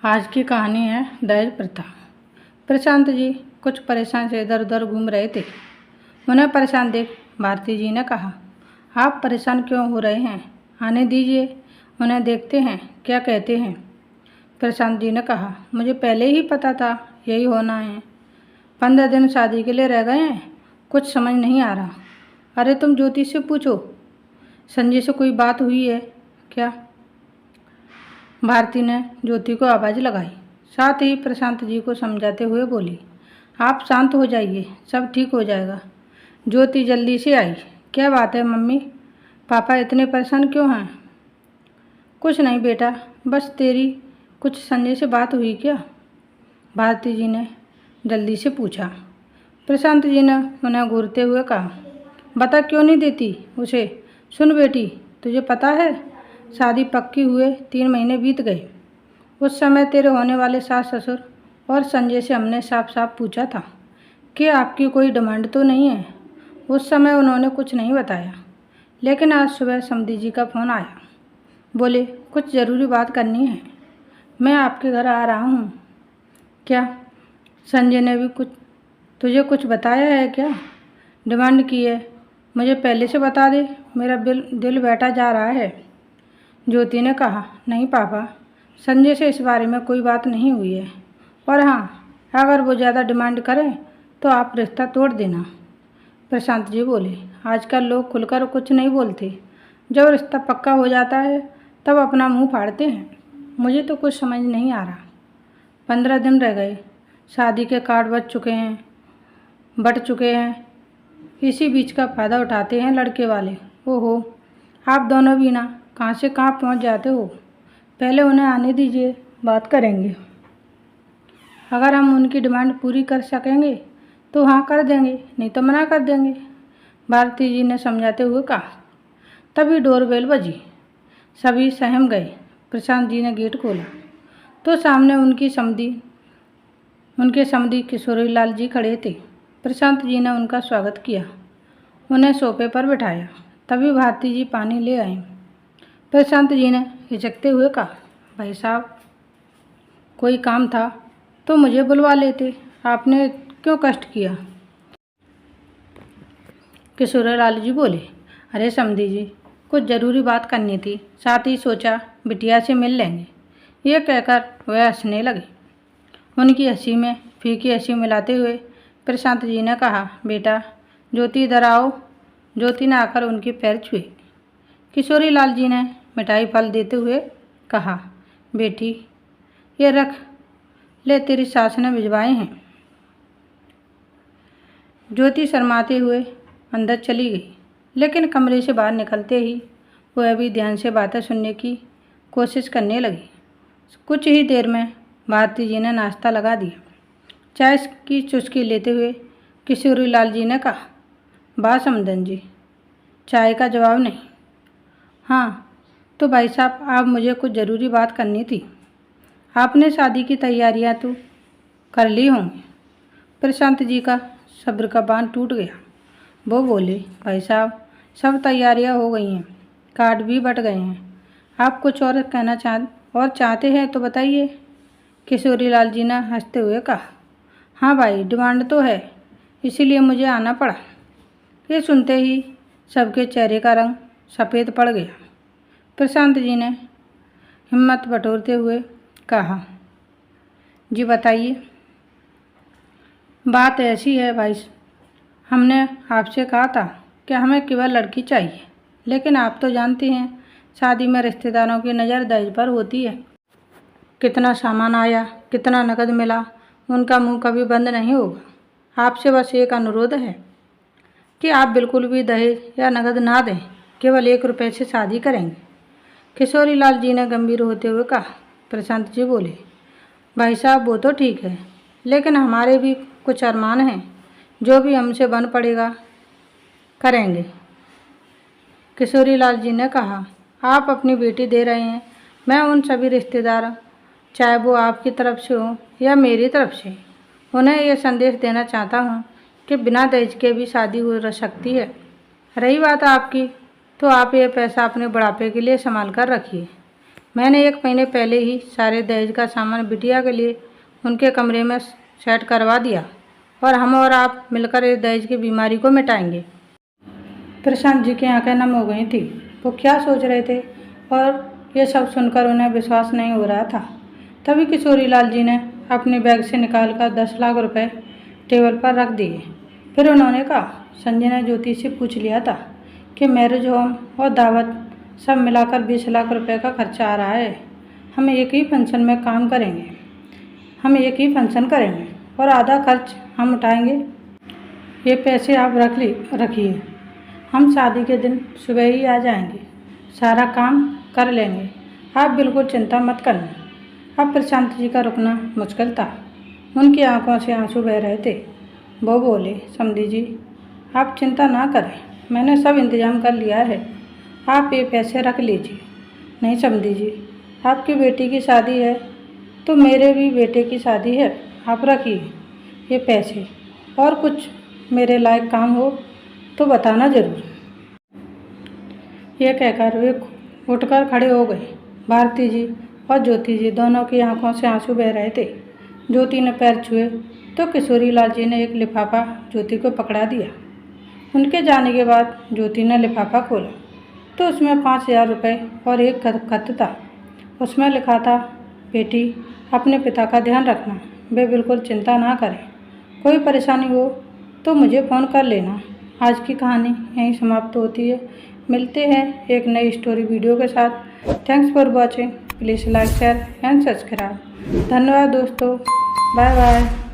आज की कहानी है दहेज प्रथा। प्रशांत जी कुछ परेशान से इधर उधर घूम रहे थे। उन्हें परेशान देख भारती जी ने कहा, आप परेशान क्यों हो रहे हैं? आने दीजिए, उन्हें देखते हैं क्या कहते हैं। प्रशांत जी ने कहा, मुझे पहले ही पता था यही होना है। 15 दिन शादी के लिए रह गए हैं, कुछ समझ नहीं आ रहा। अरे तुम ज्योति से पूछो, संजय से कोई बात हुई है क्या? भारती ने ज्योति को आवाज़ लगाई। साथ ही प्रशांत जी को समझाते हुए बोली, आप शांत हो जाइए, सब ठीक हो जाएगा। ज्योति जल्दी से आई। क्या बात है मम्मी, पापा इतने परेशान क्यों हैं? कुछ नहीं बेटा, बस तेरी कुछ संजय से बात हुई क्या? भारती जी ने जल्दी से पूछा। प्रशांत जी ने उन्हें घूरते हुए कहा, बता क्यों नहीं देती उसे? सुन बेटी, तुझे पता है शादी पक्की हुए 3 महीने बीत गए। उस समय तेरे होने वाले सास ससुर और संजय से हमने साफ साफ पूछा था कि आपकी कोई डिमांड तो नहीं है। उस समय उन्होंने कुछ नहीं बताया, लेकिन आज सुबह समधी जी का फ़ोन आया। बोले कुछ ज़रूरी बात करनी है, मैं आपके घर आ रहा हूँ। क्या संजय ने भी तुझे कुछ बताया है क्या? डिमांड की है? मुझे पहले से बता दे, मेरा दिल बैठा जा रहा है। ज्योति ने कहा, नहीं पापा, संजय से इस बारे में कोई बात नहीं हुई है। और हाँ, अगर वो ज़्यादा डिमांड करें तो आप रिश्ता तोड़ देना। प्रशांत जी बोले, आजकल लोग खुलकर कुछ नहीं बोलते, जब रिश्ता पक्का हो जाता है तब अपना मुंह फाड़ते हैं। मुझे तो कुछ समझ नहीं आ रहा। 15 दिन रह गए, शादी के कार्ड बट चुके हैं। इसी बीच का फ़ायदा उठाते हैं लड़के वाले। ओहो, आप दोनों भी ना कहाँ से कहाँ पहुँच जाते हो। पहले उन्हें आने दीजिए, बात करेंगे। अगर हम उनकी डिमांड पूरी कर सकेंगे तो हाँ कर देंगे, नहीं तो मना कर देंगे, भारती जी ने समझाते हुए कहा। तभी डोरबेल बजी। सभी सहम गए। प्रशांत जी ने गेट खोला तो सामने उनके समधी किशोरी लाल जी खड़े थे। प्रशांत जी ने उनका स्वागत किया, उन्हें सोफे पर बिठाया। तभी भारती जी पानी ले आए। प्रशांत जी ने हिचकते हुए कहा, भाई साहब, कोई काम था तो मुझे बुलवा लेते, आपने क्यों कष्ट किया? किशोरी लाल जी बोले, अरे समधी जी, कुछ ज़रूरी बात करनी थी, साथ ही सोचा बिटिया से मिल लेंगे। ये कहकर वह हंसने लगे। उनकी हंसी में फीकी हंसी मिलाते हुए प्रशांत जी ने कहा, बेटा ज्योति इधर आओ। ज्योति ने आकर उनके पैर छुए। किशोरी लाल जी ने मिठाई फल देते हुए कहा, बेटी ये रख ले, तेरी सास ने भिजवाए हैं। ज्योति शर्माते हुए अंदर चली गई, लेकिन कमरे से बाहर निकलते ही वह भी ध्यान से बातें सुनने की कोशिश करने लगी। कुछ ही देर में भारती जी ने नाश्ता लगा दिया। चाय की चुस्की लेते हुए किशोरी लाल जी ने कहा, वाह समधन जी, चाय का जवाब नहीं। हाँ तो भाई साहब, आप मुझे कुछ ज़रूरी बात करनी थी। आपने शादी की तैयारियां तो कर ली होंगी। प्रशांत जी का सब्र का बांध टूट गया। वो बोले, भाई साहब, सब तैयारियां हो गई हैं, कार्ड भी बट गए हैं। आप कुछ और चाहते हैं तो बताइए। किशोरी लाल जी ने हंसते हुए कहा, हाँ भाई, डिमांड तो है, इसीलिए मुझे आना पड़ा। ये सुनते ही सबके चेहरे का रंग सफ़ेद पड़ गया। प्रशांत जी ने हिम्मत बटोरते हुए कहा, जी बताइए। बात ऐसी है भाई, हमने आपसे कहा था कि हमें केवल लड़की चाहिए, लेकिन आप तो जानती हैं शादी में रिश्तेदारों की नज़र दहेज पर होती है। कितना सामान आया, कितना नकद मिला, उनका मुंह कभी बंद नहीं होगा। आपसे बस एक अनुरोध है कि आप बिल्कुल भी दहेज या नकद ना दें, केवल 1 रुपये से शादी करेंगे। किशोरी लाल जी ने गंभीर होते हुए कहा। प्रशांत जी बोले, भाई साहब वो तो ठीक है, लेकिन हमारे भी कुछ अरमान हैं, जो भी हमसे बन पड़ेगा करेंगे। किशोरी लाल जी ने कहा, आप अपनी बेटी दे रहे हैं, मैं उन सभी रिश्तेदार, चाहे वो आपकी तरफ से हो या मेरी तरफ से, उन्हें यह संदेश देना चाहता हूँ कि बिना दहेज के भी शादी हो सकती है। रही बात आपकी, तो आप ये पैसा अपने बुढ़ापे के लिए संभाल कर रखिए। मैंने 1 महीने पहले ही सारे दहेज का सामान बिटिया के लिए उनके कमरे में सेट करवा दिया और हम और आप मिलकर इस दहेज की बीमारी को मिटाएंगे। प्रशांत जी की आंखें नम हो गई थी। वो क्या सोच रहे थे और ये सब सुनकर उन्हें विश्वास नहीं हो रहा था। तभी किशोरीलाल जी ने अपने बैग से निकालकर 10 लाख रुपए टेबल पर रख दिए। फिर उन्होंने कहा, संजय ने ज्योति से पूछ लिया था कि मैरिज होम और दावत सब मिलाकर 20 लाख रुपए का खर्चा आ रहा है। हम एक ही फंक्शन में काम करेंगे, हम एक ही फंक्शन करेंगे और आधा खर्च हम उठाएंगे। ये पैसे आप रखिए, हम शादी के दिन सुबह ही आ जाएंगे, सारा काम कर लेंगे, आप बिल्कुल चिंता मत करना। अब प्रशांत जी का रुकना मुश्किल था। उनकी आंखों से आंसू बह रहे थे। वो बोले, समधी जी आप चिंता ना करें, मैंने सब इंतजाम कर लिया है, आप ये पैसे रख लीजिए। नहीं समधी जी, आपकी बेटी की शादी है तो मेरे भी बेटे की शादी है, आप रखिए ये पैसे, और कुछ मेरे लायक काम हो तो बताना ज़रूर। ये कहकर वे उठकर खड़े हो गए। भारती जी और ज्योति जी दोनों की आंखों से आंसू बह रहे थे। ज्योति ने पैर छुए तो किशोरीलाल जी ने एक लिफाफा ज्योति को पकड़ा दिया। उनके जाने के बाद ज्योति ने लिफाफा खोला तो उसमें 5,000 रुपये और एक खत था। उसमें लिखा था, बेटी अपने पिता का ध्यान रखना, वे बिल्कुल चिंता ना करें, कोई परेशानी हो तो मुझे फ़ोन कर लेना। आज की कहानी यहीं समाप्त होती है। मिलते हैं एक नई स्टोरी वीडियो के साथ। Thanks for watching, please like share and subscribe. धन्यवाद दोस्तों, बाय बाय।